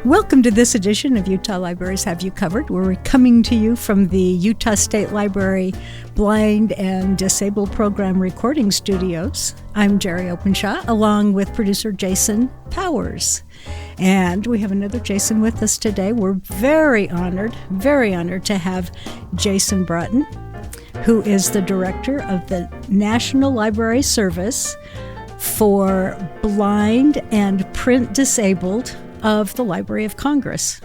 Welcome to this edition of Utah Libraries Have You Covered. We're coming to you from the Utah State Library Blind and Disabled Program Recording Studios. I'm Jeri Openshaw, along with producer Jason Powers. And we have another Jason with us today. We're very honored to have Jason Broughton, who is the director of the National Library Service for Blind and Print Disabled of the Library of Congress.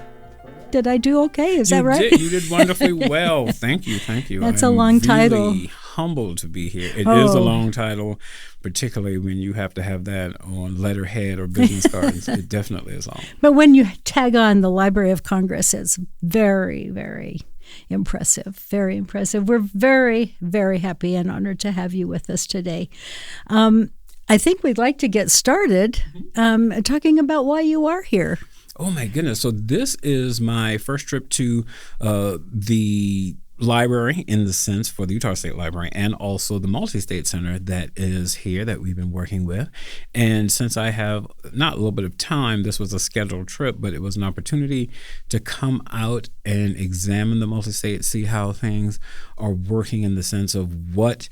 Did I do okay? Is that right? You did wonderfully well. Thank you. That's a long title. I'm humbled to be here. It is a long title, particularly when you have to have that on letterhead or business cards. It definitely is long. But when you tag on the Library of Congress, it's very, very impressive. Very impressive. We're very, very happy and honored to have you with us today. I think we'd like to get started talking about why you are here. Oh, my goodness. So this is my first trip to the library, in the sense, for the Utah State Library, and also the Multi-State Center that is here that we've been working with. And since I have not a little bit of time, this was a scheduled trip, but it was an opportunity to come out and examine the multi-state, see how things are working in the sense of what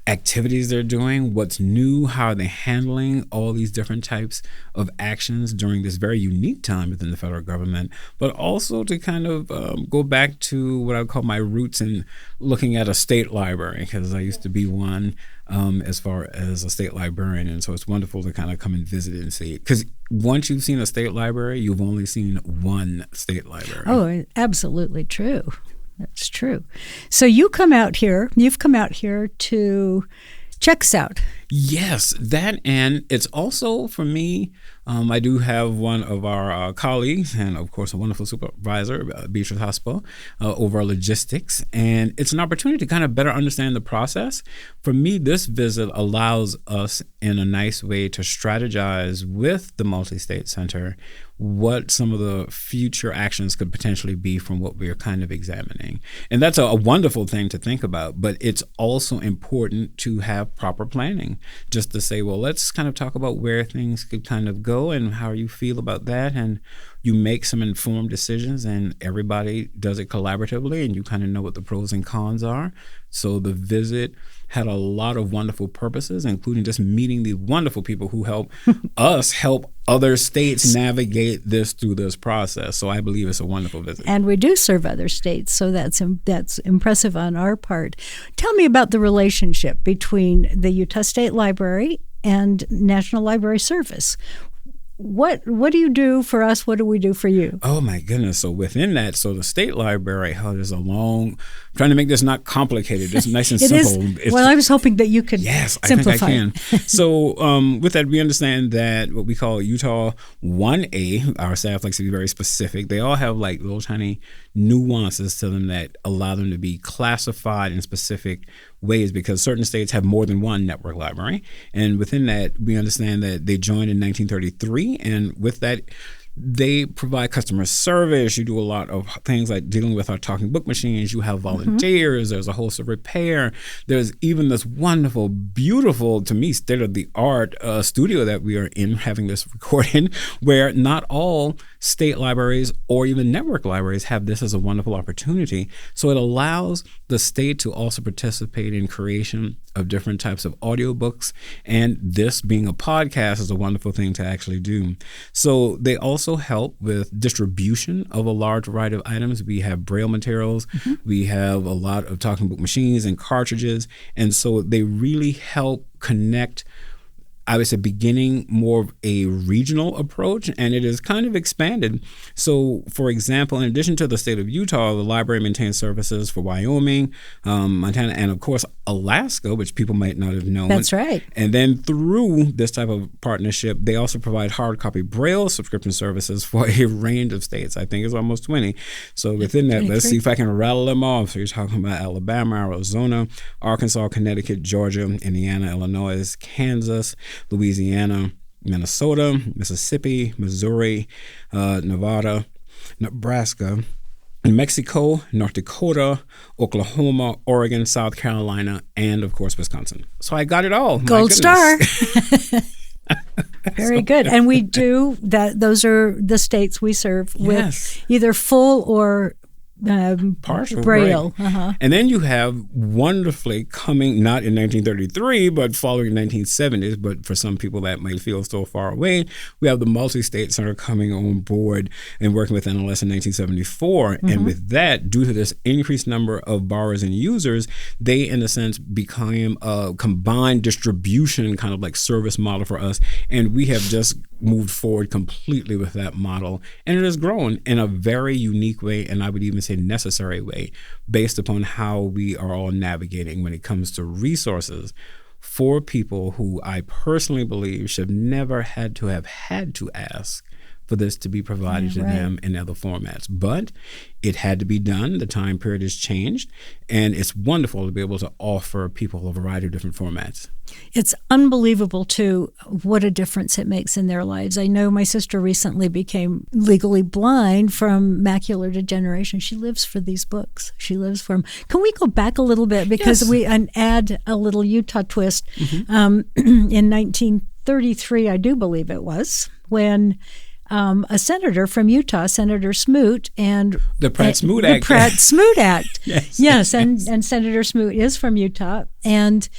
activities they're doing, what's new, how are they handling all these different types of actions during this very unique time within the federal government, but also to kind of go back to what I would call my roots in looking at a state library, because I used to be one as far as a state librarian. And so it's wonderful to kind of come and visit it and see it. Because once you've seen a state library, you've only seen one state library. Oh, absolutely true. That's true. So you've come out here to check us out. Yes, that, and it's also, for me, I do have one of our colleagues, and of course a wonderful supervisor, Beatrice Hospital, over logistics, and it's an opportunity to kind of better understand the process. For me, this visit allows us in a nice way to strategize with the Multi-State Center what some of the future actions could potentially be from what we're kind of examining. And that's a wonderful thing to think about, but it's also important to have proper planning, just to say, well, let's kind of talk about where things could kind of go and how you feel about that. And you make some informed decisions, and everybody does it collaboratively, and you kind of know what the pros and cons are. So the visit had a lot of wonderful purposes, including just meeting the wonderful people who help us help other states navigate this through this process. So I believe it's a wonderful visit. And we do serve other states, so that's impressive on our part. Tell me about the relationship between the Utah State Library and National Library Service. What do you do for us? What do we do for you? Oh, my goodness. So within that, so the state library, there's a long, I'm trying to make this not complicated, just nice and simple. Well, I was hoping that you could simplify. I think I can. So with that, we understand that what we call Utah 1A, our staff likes to be very specific. They all have like little tiny nuances to them that allow them to be classified in specific ways, because certain states have more than one network library. And within that, we understand that they joined in 1933. And with that, they provide customer service. You do a lot of things like dealing with our talking book machines. You have volunteers. There's a host of repair. There's even this wonderful, beautiful, to me, state-of-the-art studio that we are in having this recording, where not all state libraries or even network libraries have this as a wonderful opportunity. So it allows the state to also participate in creation of different types of audiobooks, and this being a podcast is a wonderful thing to actually do. So they also help with distribution of a large variety of items. We have Braille materials, we have a lot of talking book machines and cartridges, and so they really help connect, I would say, beginning more of a regional approach, and it is kind of expanded. So, for example, in addition to the state of Utah, the library maintains services for Wyoming, Montana, and of course, Alaska, which people might not have known. That's right. And then through this type of partnership, they also provide hard copy Braille subscription services for a range of states. I think it's almost 20. So within that, let's see if I can rattle them off. So you're talking about Alabama, Arizona, Arkansas, Connecticut, Georgia, Indiana, Illinois, Kansas, Louisiana, Minnesota, Mississippi, Missouri, Nevada, Nebraska, New Mexico, North Dakota, Oklahoma, Oregon, South Carolina, and of course, Wisconsin. So I got it all. Gold star. Very good. And we do that. Those are the states we serve with either full or partial Braille. Right. And then you have wonderfully coming, not in 1933, but following the 1970s, but for some people that might feel so far away, we have the multi-state center coming on board and working with NLS in 1974. And with that, due to this increased number of borrowers and users, they, in a sense, became a combined distribution kind of like service model for us. And we have just moved forward completely with that model. And it has grown in a very unique way, and I would even say necessary way, based upon how we are all navigating when it comes to resources for people who I personally believe should never had to ask for this to be provided to them in other formats. But it had to be done. The time period has changed, and it's wonderful to be able to offer people a variety of different formats. It's unbelievable, too, what a difference it makes in their lives. I know my sister recently became legally blind from macular degeneration. She lives for these books. She lives for them. Can we go back a little bit? Because we add a little Utah twist. In 1933, I do believe it was, when a senator from Utah, Senator Smoot, and the Pratt-Smoot Act. The Pratt-Smoot Act. Yes, and Senator Smoot is from Utah, and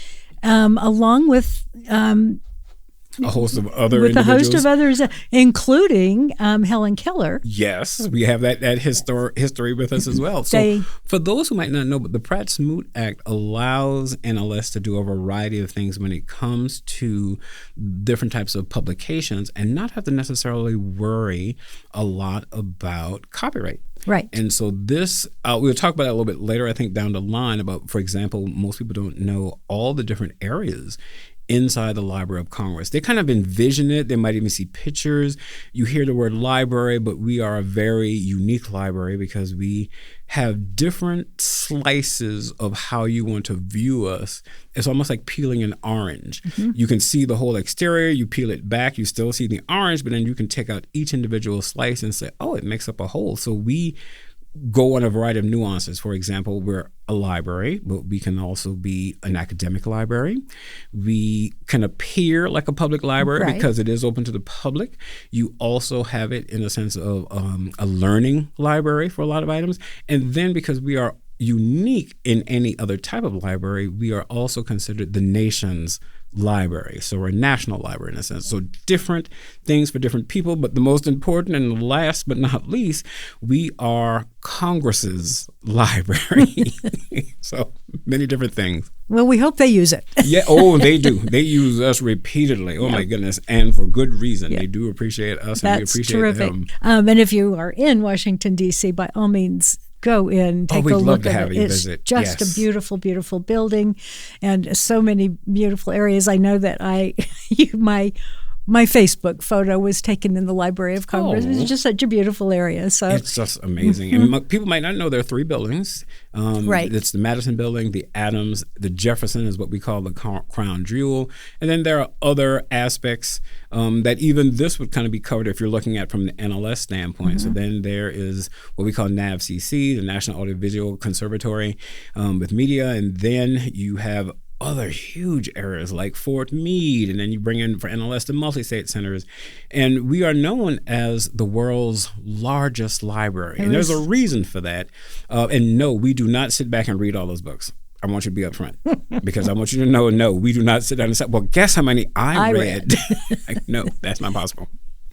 along with a host of other with individuals. a host of others, including Helen Keller. Yes, we have that history with us as well. So for those who might not know, but the Pratt-Smoot Act allows NLS to do a variety of things when it comes to different types of publications and not have to necessarily worry a lot about copyright. Right. And so this, we'll talk about that a little bit later, I think, down the line about, for example, most people don't know all the different areas inside the Library of Congress. They kind of envision it. They might even see pictures. You hear the word library, but we are a very unique library because we have different slices of how you want to view us. It's almost like peeling an orange. You can see the whole exterior, you peel it back, you still see the orange, but then you can take out each individual slice and say, oh, it makes up a whole. So we go on a variety of nuances. For example, we're a library, but we can also be an academic library. We can appear like a public library because it is open to the public. You also have it in a sense of a learning library for a lot of items. And then because we are unique in any other type of library, we are also considered the nation's library. So we're a national library in a sense. So different things for different people, but the most important and last but not least, we are Congress's library. So many different things. Well, we hope they use it. Yeah. Oh, they do. They use us repeatedly. Oh, my goodness. And for good reason. They do appreciate us and we appreciate them. And if you are in Washington, D.C., by all means, go in, take a look at it. It's just a beautiful, beautiful building and so many beautiful areas. I know that my Facebook photo was taken in the Library of Congress. It's just such a beautiful area. So it's just amazing. And people might not know there are three buildings. It's the Madison Building, the Adams, the Jefferson is what we call the Crown Jewel. And then there are other aspects that even this would kind of be covered if you're looking at from the NLS standpoint. So then there is what we call NAVCC, the National Audiovisual Conservatory with media. And then you have other huge areas like Fort Meade, and then you bring in for NLS the multi-state centers. And we are known as the world's largest library. And there's a reason for that. And no, we do not sit back and read all those books. I want you to be upfront because I want you to know, no, we do not sit down and say, well, guess how many I read. No, that's not possible.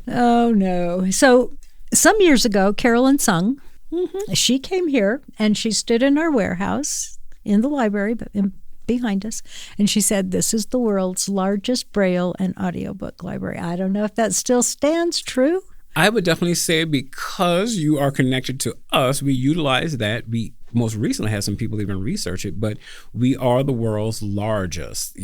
Oh, no. So some years ago, Carolyn Sung, she came here and she stood in our warehouse in the library, but behind us, and she said, this is the world's largest Braille and audiobook library. I don't know if that still stands true. I would definitely say because you are connected to us, we utilize that. We most recently had some people even research it, but we are the world's largest,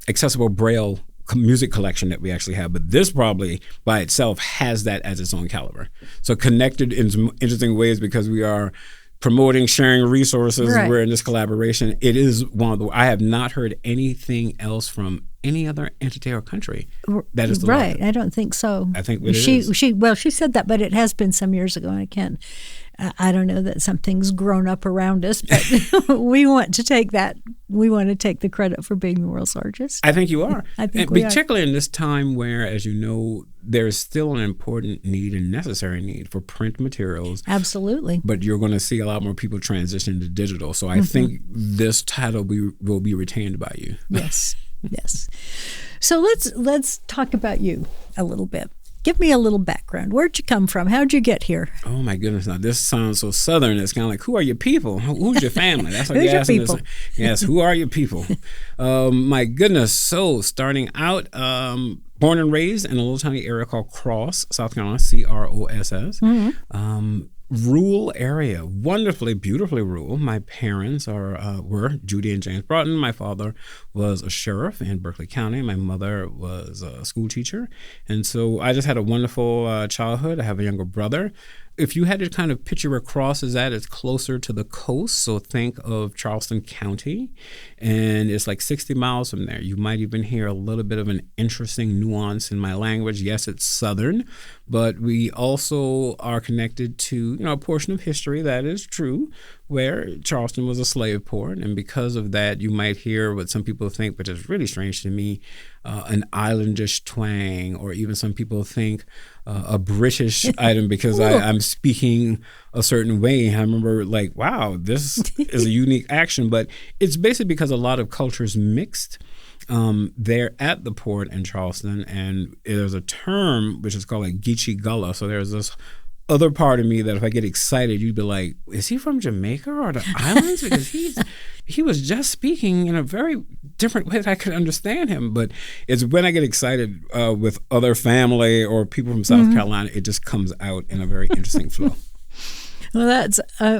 accessible Braille music collection that we actually have. But this probably by itself has that as its own caliber. So connected in some interesting ways because we are promoting, sharing resources. We're in this collaboration. It is one of the, I have not heard anything else from any other entity or country that is the largest. I don't think so. I think she said that, but it has been some years ago. I can't I don't know that something's grown up around us, but we want to take that. We want to take the credit for being the world's largest. I think you are. I think and we particularly in this time where, as you know, there's still an important need and necessary need for print materials. Absolutely. But you're going to see a lot more people transition to digital. So I think this title will be retained by you. Yes. Yes. So let's talk about you a little bit. Give me a little background. Where'd you come from? How'd you get here? Oh, my goodness. Now, this sounds so Southern. It's kind of like, who are your people? Who's your family? That's what Who's you're your asking. people? Yes, who are your people? My goodness. So starting out, born and raised in a little tiny area called Cross, South Carolina, Cross. Rural area, wonderfully, beautifully rural. My parents were Judy and James Broughton. My father was a sheriff in Berkeley County. My mother was a school teacher. And so I just had a wonderful childhood. I have a younger brother. If you had to kind of picture where Cross is at, it's closer to the coast. So think of Charleston County, and it's like 60 miles from there. You might even hear a little bit of an interesting nuance in my language. Yes, it's Southern, but we also are connected to, a portion of history that is true, where Charleston was a slave port. And because of that, you might hear what some people think, which is really strange to me, an islandish twang, or even some people think a British item because I'm speaking a certain way. I remember like, wow, this is a unique action, but it's basically because a lot of cultures mixed there at the port in Charleston. And there's a term which is called like Geechee Gullah. So there's this other part of me that if I get excited, you'd be like, is he from Jamaica or the islands? Because he was just speaking in a very different way that I could understand him. But it's when I get excited with other family or people from South Carolina, it just comes out in a very interesting flow. Well, that's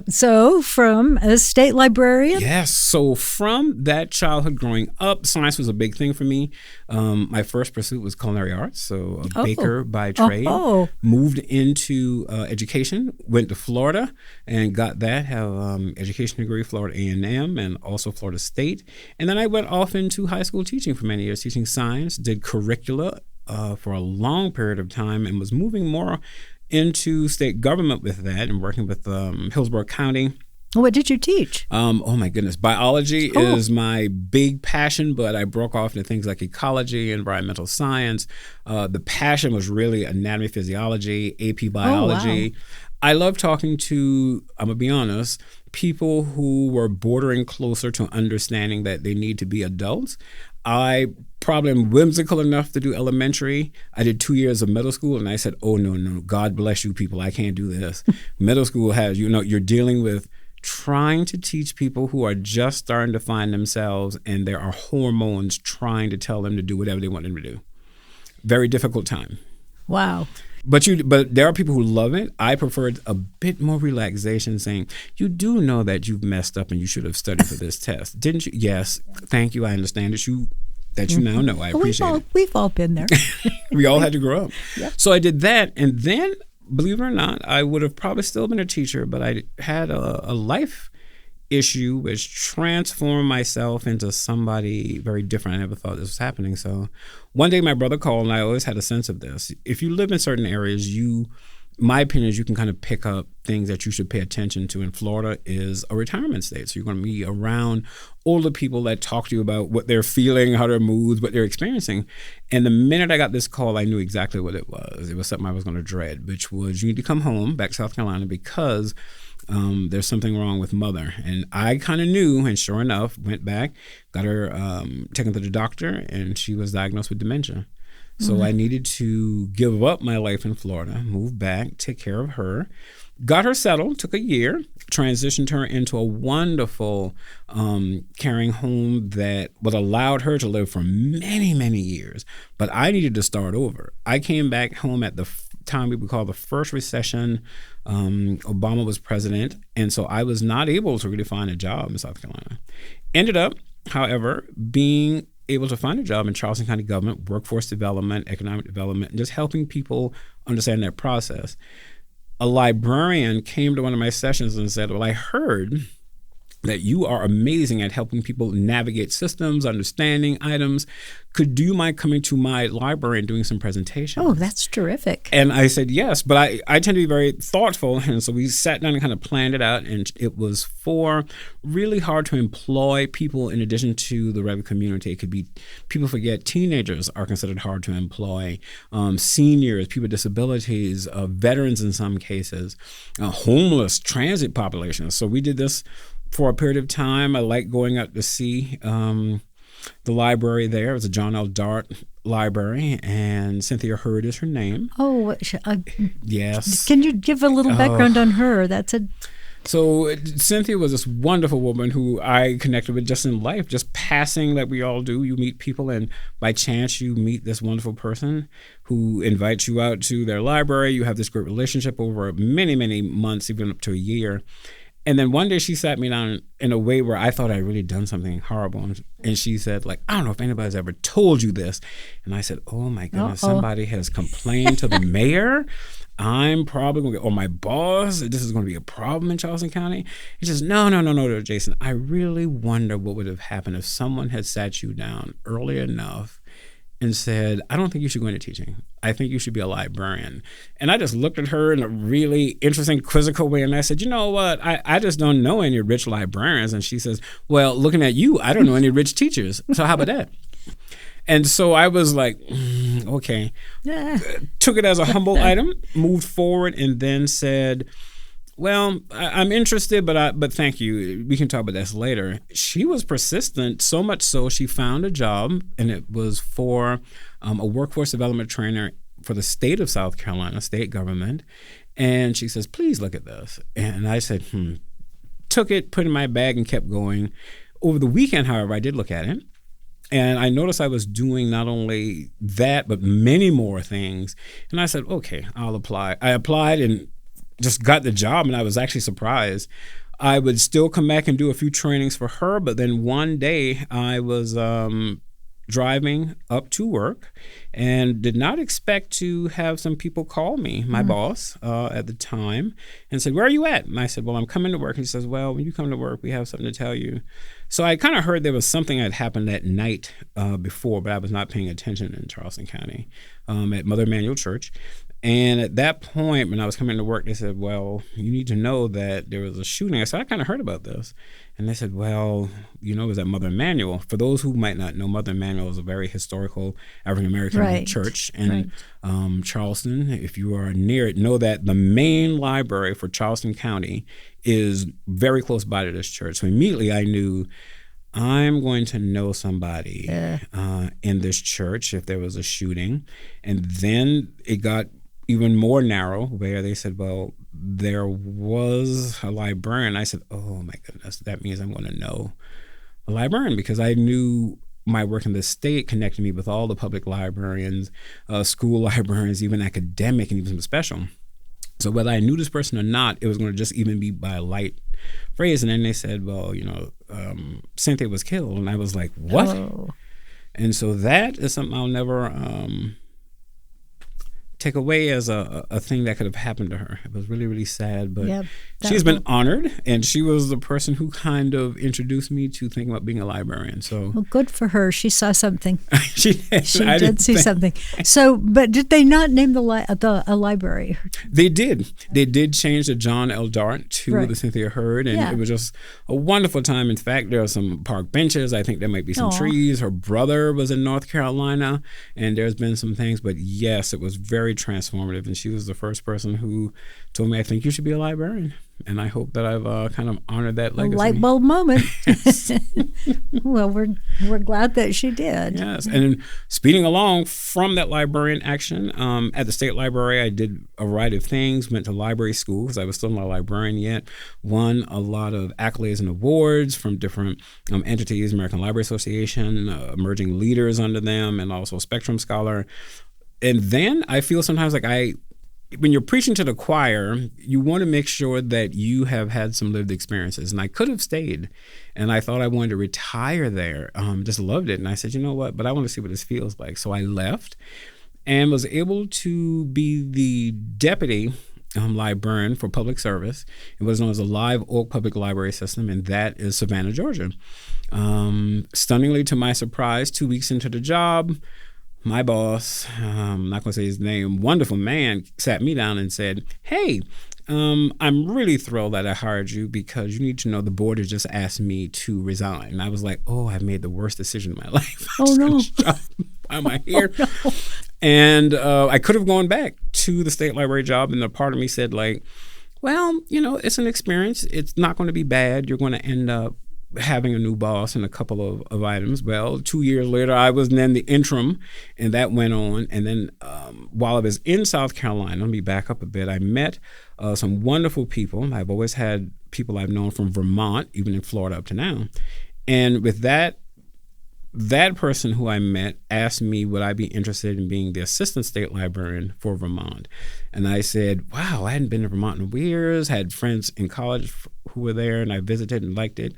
so from a state librarian? Yes. So from that childhood growing up, science was a big thing for me. My first pursuit was culinary arts, so a baker by trade. Moved into education, went to Florida and got that, have education degree, Florida A&M and also Florida State. And then I went off into high school teaching for many years, teaching science, did curricula for a long period of time and was moving more into state government with that and working with Hillsborough County. What did you teach? Oh my goodness. Biology is my big passion, but I broke off into things like ecology, environmental science. The passion was really anatomy, physiology, AP biology. Wow. I love talking to, I'm going to be honest, people who were bordering closer to understanding that they need to be adults. I probably am whimsical enough to do elementary. I did 2 years of middle school, and I said, oh, no, God bless you people. I can't do this. Middle school has, you're dealing with trying to teach people who are just starting to find themselves, and there are hormones trying to tell them to do whatever they want them to do. Very difficult time. Wow. But there are people who love it. I preferred a bit more relaxation, saying, you do know that you've messed up and you should have studied for this test, didn't you? Yes, thank you. I understand that you now know. I appreciate it. We've all been there. We all had to grow up. Yep. So I did that, and then, believe it or not, I would have probably still been a teacher, but I had a life issue which transformed myself into somebody very different. I never thought this was happening. So one day my brother called, and I always had a sense of this. If you live in certain areas, my opinion is you can kind of pick up things that you should pay attention to. In Florida is a retirement state. So you're going to be around older people that talk to you about what they're feeling, how their moods, what they're experiencing. And the minute I got this call, I knew exactly what it was. It was something I was going to dread, which was you need to come home back to South Carolina because there's something wrong with mother. And I kind of knew, and sure enough, went back, got her taken to the doctor, and she was diagnosed with dementia. So I needed to give up my life in Florida, move back, take care of her, got her settled, took a year, transitioned her into a wonderful caring home that would allowed her to live for many, many years. But I needed to start over. I came back home at the time we would call the first recession. Obama was president, and so I was not able to really find a job in South Carolina. Ended up, however, being able to find a job in Charleston County government, workforce development, economic development, and just helping people understand that process. A librarian came to one of my sessions and said, well, I heard that you are amazing at helping people navigate systems, understanding items. Could you mind coming to my library and doing some presentations? Oh, that's terrific. And I said yes, but I tend to be very thoughtful. And so we sat down and kind of planned it out. And it was for really hard to employ people in addition to the regular community. It could be, people forget, teenagers are considered hard to employ, seniors, people with disabilities, veterans in some cases, homeless, transit populations. So we did this for a period of time. I like going out to see the library there. It was a John L. Dart library, and Cynthia Hurd is her name. Oh, yes. Can you give a little background on her? So Cynthia was this wonderful woman who I connected with just in life, just passing like we all do. You meet people, and by chance you meet this wonderful person who invites you out to their library. You have this great relationship over many, many months, even up to a year. And then one day she sat me down in a way where I thought I'd really done something horrible. And she said, like, I don't know if anybody's ever told you this. And I said, oh my goodness, somebody has complained to the mayor. I'm probably going to get, or my boss, this is going to be a problem in Charleston County. He says, no, Jason. I really wonder what would have happened if someone had sat you down early enough and said, I don't think you should go into teaching. I think you should be a librarian. And I just looked at her in a really interesting, quizzical way, and I said, you know what? I just don't know any rich librarians. And she says, well, looking at you, I don't know any rich teachers. So how about that? And so I was like, okay. Yeah. Took it as a humble item, moved forward, and then said, well, I'm interested, but thank you. We can talk about this later. She was persistent, so much so she found a job, and it was for a workforce development trainer for the state of South Carolina, state government. And she says, please look at this. And I said, Took it, put it in my bag, and kept going. Over the weekend, however, I did look at it. And I noticed I was doing not only that, but many more things. And I said, okay, I'll apply. I applied and just got the job, and I was actually surprised. I would still come back and do a few trainings for her, but then one day I was driving up to work and did not expect to have some people call me, my boss at the time, and said, where are you at? And I said, well, I'm coming to work. And he says, well, when you come to work, we have something to tell you. So I kind of heard there was something that happened that night before, but I was not paying attention in Charleston County at Mother Emanuel Church. And at that point, when I was coming to work, they said, well, you need to know that there was a shooting. I said, I kind of heard about this. And they said, well, it was at Mother Emanuel. For those who might not know, Mother Emanuel is a very historical African-American church in Charleston. If you are near it, know that the main library for Charleston County is very close by to this church. So immediately I knew I'm going to know somebody in this church if there was a shooting. And then it got even more narrow, where they said, well, there was a librarian. I said, oh my goodness, that means I'm going to know a librarian, because I knew my work in the state connected me with all the public librarians, school librarians, even academic, and even some special. So whether I knew this person or not, it was going to just even be by a light phrase. And then they said, well, Cynthia was killed. And I was like, what? Oh. And so that is something I'll never take away as a thing that could have happened to her. It was really, really sad, but she's been honored, and she was the person who kind of introduced me to thinking about being a librarian. So, well, good for her. She saw something. She did see something. So, but did they not name a library? They did. They did change the John L. Dart to the Cynthia Hurd, and it was just a wonderful time. In fact, there are some park benches. I think there might be some trees. Her brother was in North Carolina, and there's been some things. But yes, it was very transformative, and she was the first person who told me, I think you should be a librarian. And I hope that I've kind of honored that legacy. A light bulb moment. Well, we're glad that she did. Yes. And then speeding along from that librarian action, at the state library, I did a variety of things, went to library school because I was still not a librarian yet, won a lot of accolades and awards from different entities, American Library Association, emerging leaders under them, and also Spectrum Scholar. And then I feel sometimes like when you're preaching to the choir, you want to make sure that you have had some lived experiences. And I could have stayed, and I thought I wanted to retire there. Just loved it. And I said, you know what? But I want to see what this feels like. So I left and was able to be the deputy librarian for public service in what is known as the Live Oak Public Library System, and that is Savannah, Georgia. Stunningly, to my surprise, 2 weeks into the job, my boss, I'm not going to say his name, wonderful man, sat me down and said, "Hey, I'm really thrilled that I hired you because you need to know the board has just asked me to resign." And I was like, "Oh, I've made the worst decision of my life." Oh, no. Why am I here? Oh, no. And I could have gone back to the state library job. And a part of me said, like, well, it's an experience. It's not going to be bad. You're going to end up having a new boss and a couple of items. Well, 2 years later, I was then the interim, and that went on. And then while I was in South Carolina, let me back up a bit, I met some wonderful people. I've always had people I've known from Vermont, even in Florida up to now. And with that person who I met asked me would I be interested in being the assistant state librarian for Vermont. And I said, wow, I hadn't been to Vermont in years, had friends in college who were there, and I visited and liked it.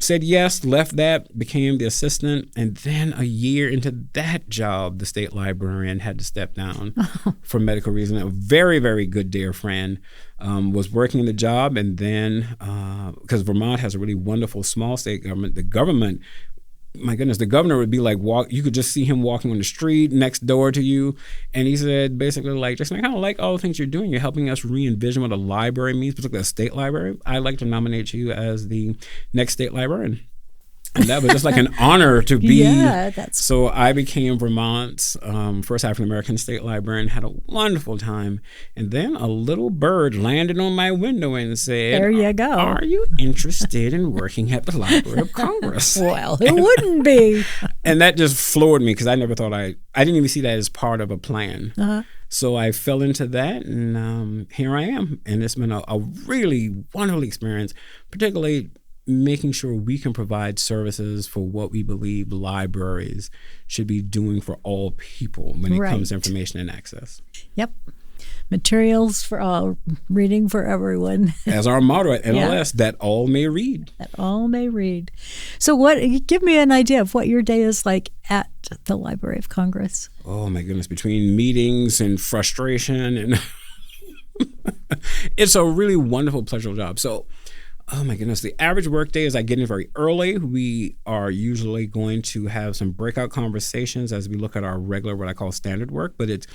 Said yes, left that, became the assistant, and then a year into that job, the state librarian had to step down for medical reasons. A very, very good dear friend was working the job, and then because Vermont has a really wonderful small state government, the government, my goodness, the governor would be like, you could just see him walking on the street next door to you. And he said, basically, like, just I kind of like all the things you're doing. You're helping us re-envision what a library means, particularly a state library. I'd like to nominate you as the next state librarian. And that was just like an honor to be. Yeah, So I became Vermont's first African-American state librarian, had a wonderful time. And then a little bird landed on my window and said, there you go. Are you interested in working at the Library of Congress? Well, who wouldn't be? And that just floored me because I never thought I didn't even see that as part of a plan. Uh-huh. So I fell into that, and here I am. And it's been a really wonderful experience, particularly making sure we can provide services for what we believe libraries should be doing for all people when it comes to information and access. Yep. Materials for all, reading for everyone. As our motto at NLS, that all may read. That all may read. So give me an idea of what your day is like at the Library of Congress. Oh my goodness, between meetings and frustration and it's a really wonderful, pleasurable job. So oh my goodness, the average workday is I get in very early. We are usually going to have some breakout conversations as we look at our regular, what I call standard work, but it's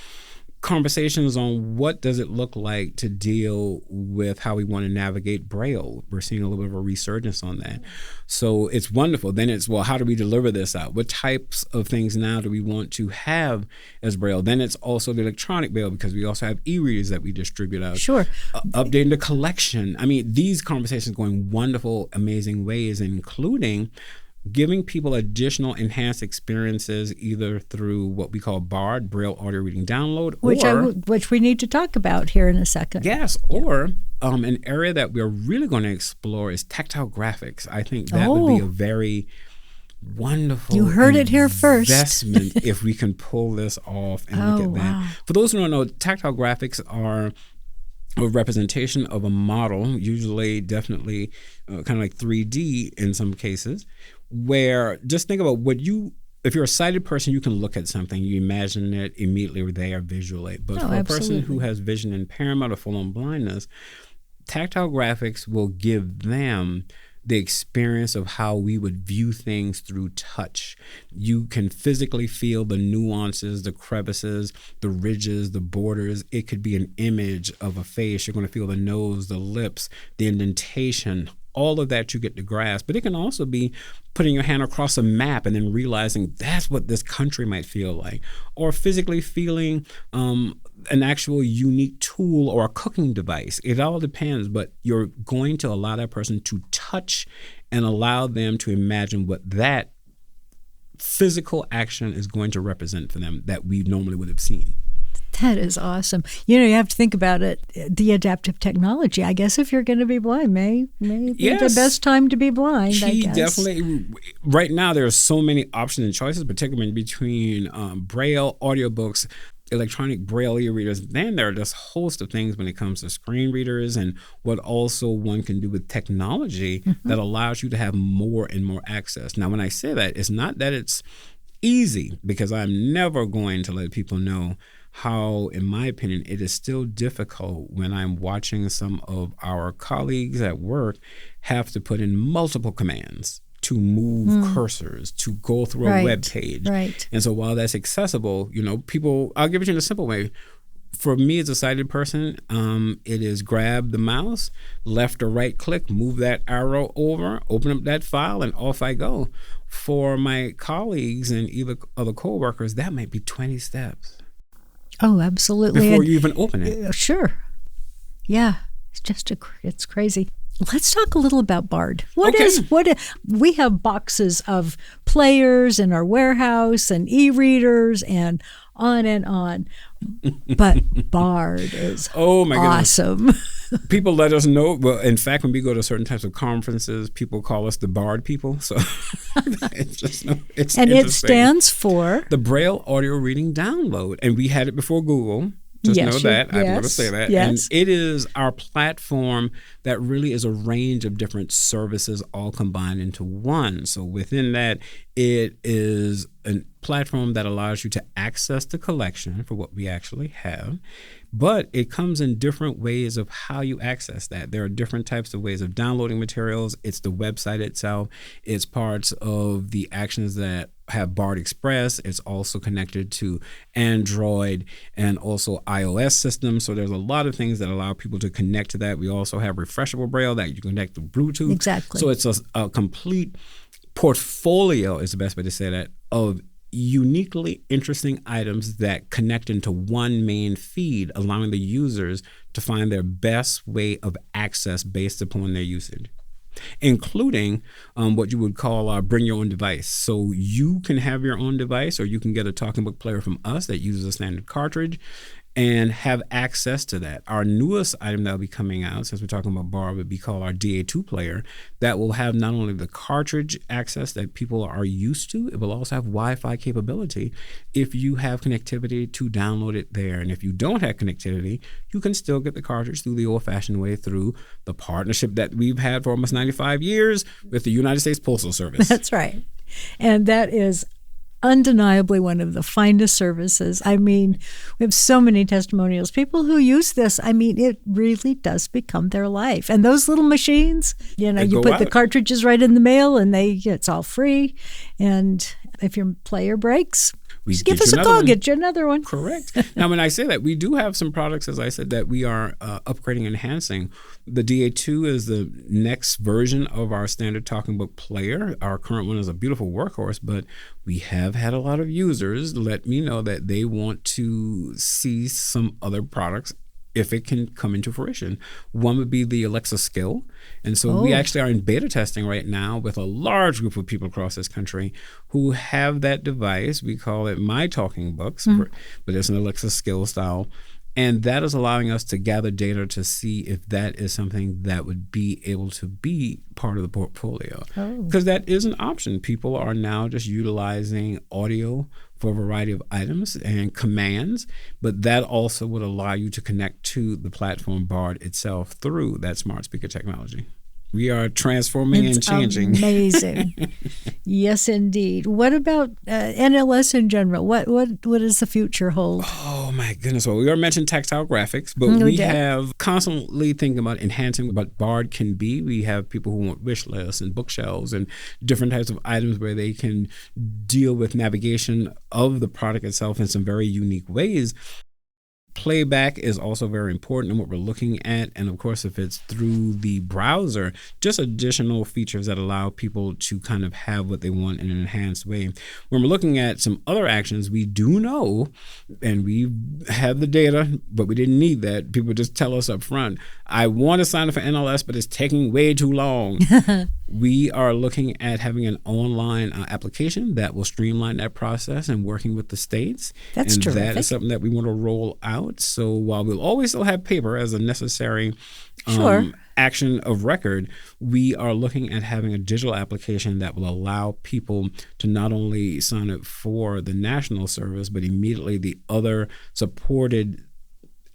conversations on what does it look like to deal with how we want to navigate Braille. We're seeing a little bit of a resurgence on that. So it's wonderful. Then it's, well, how do we deliver this out? What types of things now do we want to have as Braille? Then it's also the electronic Braille because we also have e-readers that we distribute out. Sure. Updating the collection. I mean, these conversations go in wonderful, amazing ways, including giving people additional enhanced experiences either through what we call BARD, Braille Audio Reading Download, which we need to talk about here in a second. Yes, or an area that we're really going to explore is tactile graphics. I think that would be a very wonderful You heard it here first. investment if we can pull this off and look at that. Wow. For those who don't know, tactile graphics are a representation of a model, usually definitely kind of like 3D in some cases, where just think about if you're a sighted person, you can look at something, you imagine it immediately there visually. But for a person who has vision impairment or full-on blindness, tactile graphics will give them the experience of how we would view things through touch. You can physically feel the nuances, the crevices, the ridges, the borders. It could be an image of a face. You're going to feel the nose, the lips, the indentation, all of that you get to grasp. But it can also be putting your hand across a map and then realizing that's what this country might feel like, or physically feeling an actual unique tool or a cooking device. It all depends, but you're going to allow that person to touch and allow them to imagine what that physical action is going to represent for them that we normally would have seen. That is awesome. You have to think about it, the adaptive technology. I guess if you're going to be blind, may be the best time to be blind, I guess. Definitely. Right now, there are so many options and choices, particularly between Braille, audiobooks, electronic Braille e-readers. Then there are just a host of things when it comes to screen readers and what also one can do with technology that allows you to have more and more access. Now, when I say that, it's not that it's easy, because I'm never going to let people know how, in my opinion, it is still difficult when I'm watching some of our colleagues at work have to put in multiple commands to move cursors, to go through a web page. Right. And so while that's accessible, people, I'll give it in a simple way. For me as a sighted person, it is grab the mouse, left or right click, move that arrow over, open up that file, and off I go. For my colleagues and either other coworkers, that might be 20 steps. Oh, absolutely. Before you even open it. Sure. Yeah. It's crazy. Let's talk a little about Bard. We have boxes of players in our warehouse and e-readers and on. But Bard is awesome. People let us know. Well, in fact, when we go to certain types of conferences, people call us the Bard people. So it's and it stands for the Braille Audio Reading Download. And we had it before Google. Just know that. I want to say that. Yes. And it is our platform that really is a range of different services all combined into one. So within that, it is a platform that allows you to access the collection for what we actually have. But it comes in different ways of how you access that. There are different types of ways of downloading materials. It's the website itself. It's parts of the actions that have Bard Express. It's also connected to Android and also iOS systems. So there's a lot of things that allow people to connect to that. We also have refreshable Braille that you can connect to Bluetooth. Exactly. So it's a complete portfolio, is the best way to say that, of uniquely interesting items that connect into one main feed, allowing the users to find their best way of access based upon their usage, including what you would call bring your own device. So you can have your own device, or you can get a talking book player from us that uses a standard cartridge and have access to that. Our newest item that will be coming out, since we're talking about Bard, would be called our DA2 player, that will have not only the cartridge access that people are used to, it will also have Wi-Fi capability if you have connectivity to download it there. And if you don't have connectivity, you can still get the cartridge through the old-fashioned way, through the partnership that we've had for almost 95 years with the United States Postal Service. That's right. And that is undeniably one of the finest services. I mean, we have so many testimonials. People who use this, I mean, it really does become their life. And those little machines, you put the cartridges right in the mail and it's all free. And if your player breaks, just give us a call, get you another one. Correct. Now, when I say that, we do have some products, as I said, that we are upgrading and enhancing. The DA2 is the next version of our standard talking book player. Our current one is a beautiful workhorse, but we have had a lot of users let me know that they want to see some other products if it can come into fruition. One would be the Alexa Skill. And so we actually are in beta testing right now with a large group of people across this country who have that device. We call it My Talking Books, but it's an Alexa Skill style. And that is allowing us to gather data to see if that is something that would be able to be part of the portfolio. Because that is an option. People are now just utilizing audio for a variety of items and commands, but that also would allow you to connect to the platform Bard itself through that smart speaker technology. We are transforming and changing. Amazing. Yes, indeed. What about NLS in general? What does the future hold? Oh, my goodness. Well, we already mentioned tactile graphics, but we have constantly thinking about enhancing what Bard can be. We have people who want wish lists and bookshelves and different types of items where they can deal with navigation of the product itself in some very unique ways. Playback is also very important in what we're looking at. And of course, if it's through the browser, just additional features that allow people to kind of have what they want in an enhanced way. When we're looking at some other actions, we do know, and we have the data, but we didn't need that. People just tell us up front, I want to sign up for NLS, but it's taking way too long. We are looking at having an online application that will streamline that process and working with the states. That's terrific. That is something that we want to roll out. So while we'll always still have paper as a necessary action of record, we are looking at having a digital application that will allow people to not only sign up for the national service, but immediately the other supported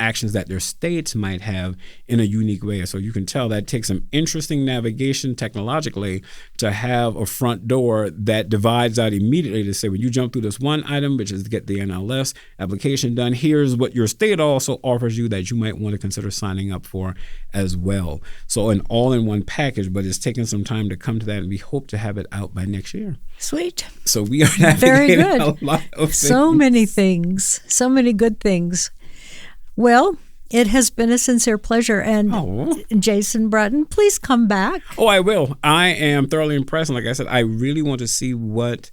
actions that their states might have in a unique way. So you can tell that takes some interesting navigation technologically to have a front door that divides out immediately to say, when you jump through this one item, which is to get the NLS application done, here's what your state also offers you that you might want to consider signing up for as well. So an all-in-one package, but it's taking some time to come to that, and we hope to have it out by next year. Sweet. So we are navigating Very good. a lot of things. So many things, so many good things. Well, it has been a sincere pleasure. And Jason Broughton, please come back. Oh, I will. I am thoroughly impressed. And like I said, I really want to see what,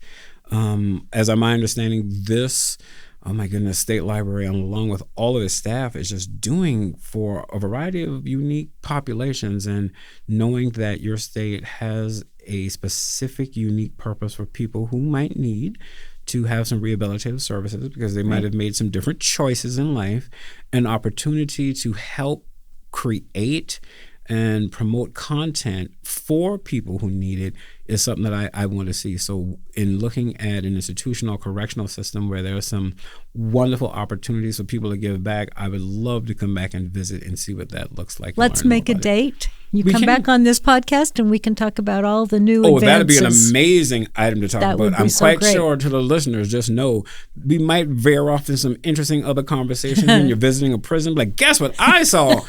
as my understanding, this, oh my goodness, state library, along with all of its staff, is just doing for a variety of unique populations, and knowing that your state has a specific, unique purpose for people who might need to have some rehabilitative services because they might have made some different choices in life, an opportunity to help create and promote content for people who need it is something that I want to see. So in looking at an institutional correctional system where there are some wonderful opportunities for people to give back, I would love to come back and visit and see what that looks like. Let's make a date. You come back on this podcast and we can talk about all the new advances. That'd be an amazing item to talk about. I'm quite sure to the listeners, just know we might veer off in some interesting other conversations when you're visiting a prison. Like, guess what I saw?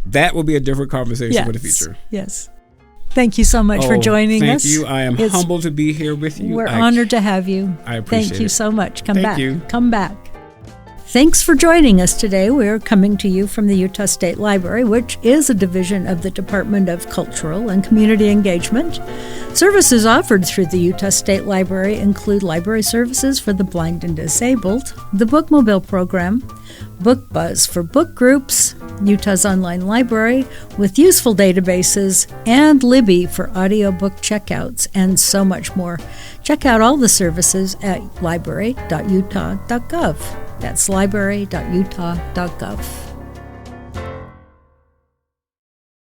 That will be a different conversation for the future. Yes. Thank you so much for joining us. Thank you. I am humbled to be here with you. We're honored to have you. I appreciate it. Thank you so much. Come back. Thank you. Come back. Thanks for joining us today. We're coming to you from the Utah State Library, which is a division of the Department of Cultural and Community Engagement. Services offered through the Utah State Library include library services for the blind and disabled, the Bookmobile program, Book Buzz for book groups, Utah's online library with useful databases, and Libby for audiobook checkouts, and so much more. Check out all the services at library.utah.gov. That's library.utah.gov.